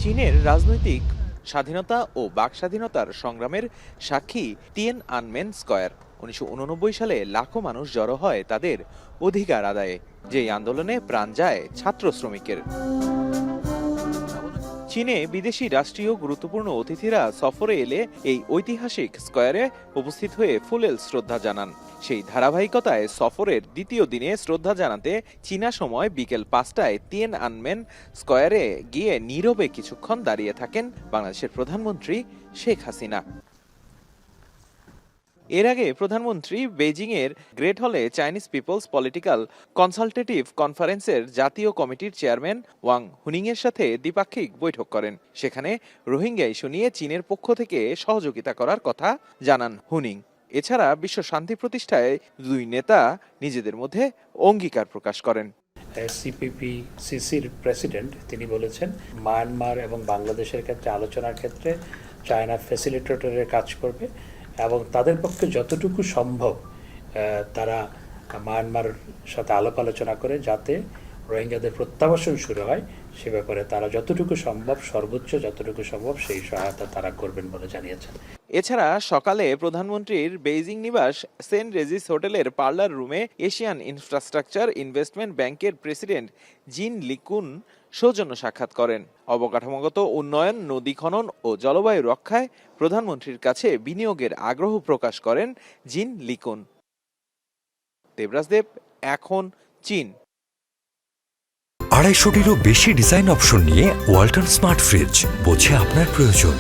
চীনের রাজনৈতিক স্বাধীনতা ও বাক স্বাধীনতার সংগ্রামের সাক্ষী তিয়ানআনমেন স্কয়ার। 1989 সালে লাখো মানুষ জড়ো হয় তাদের অধিকার আদায়ে, যেই আন্দোলনে প্রাণ যায় ছাত্র শ্রমিকের। চীনে বিদেশি রাষ্ট্রীয় গুরুত্বপূর্ণ অতিথিরা সফরে এলে এই ঐতিহাসিক স্কয়ারে উপস্থিত হয়ে ফুলেল শ্রদ্ধা জানান। সেই ধারাবাহিকতায় সফরের দ্বিতীয় দিনে শ্রদ্ধা জানাতে চীনা সময় বিকেল 5টায় তিয়ানআনমেন স্কয়ারে গিয়ে নীরবে কিছুক্ষণ দাঁড়িয়ে থাকেন বাংলাদেশের প্রধানমন্ত্রী শেখ হাসিনা। এর আগে প্রধানমন্ত্রী বেজিংয়ের গ্রেট হলে চাইনিজ পিপলস পলিটিক্যাল কনসালটেটিভ কনফারেন্সের জাতীয় কমিটির চেয়ারম্যান ওয়াং হুনিংয়ের সাথে দ্বিপাক্ষিক বৈঠক করেন। সেখানে রোহিঙ্গা ইস্যু নিয়ে চীনের পক্ষ থেকে সহযোগিতা করার কথা জানান হুনিং। এছাড়া বিশ্ব শান্তি প্রতিষ্ঠায় দুই নেতা নিজেদের মধ্যে অঙ্গীকার প্রকাশ করেন। সিপিপি-সিসির প্রেসিডেন্ট তিনি বলেছেন, মায়ানমার এবং বাংলাদেশের ক্ষেত্রে আলোচনার ক্ষেত্রে চায়না ফ্যাসিলিটেটরের কাজ করবে এবং তাদের পক্ষে যতটুকু সম্ভব তারা মায়ানমার সাথে আলাপ আলোচনা করে যাতে রোহিঙ্গাদের প্রত্যাবাসন শুরু হয় সে ব্যাপারে তারা যতটুকু সম্ভব সর্বোচ্চ যতটুকু সম্ভব সেই সহায়তা তারা করবেন বলে জানিয়েছেন। এছাড়া সকালে প্রধানমন্ত্রীর বেইজিং নিবাস সেন্ট রেজিস হোটেলের পার্লার রুমে এশিয়ান ইনফ্রাস্ট্রাকচার ইনভেস্টমেন্ট ব্যাংকের প্রেসিডেন্ট জিন লিকুন সৌজন্য সাক্ষাৎ করেন। অবকাঠামোগত উন্নয়ন, নদী খনন ও জলবায়ু রক্ষায় প্রধানমন্ত্রীর কাছে বিনিয়োগের আগ্রহ প্রকাশ করেন জিন লিকুন। দেবরাজ দেব, এখন চীন। 250-টিরও বেশি ডিজাইন অপশন নিয়ে ওয়ালটন স্মার্ট ফ্রিজ, বোঝে আপনার প্রয়োজন।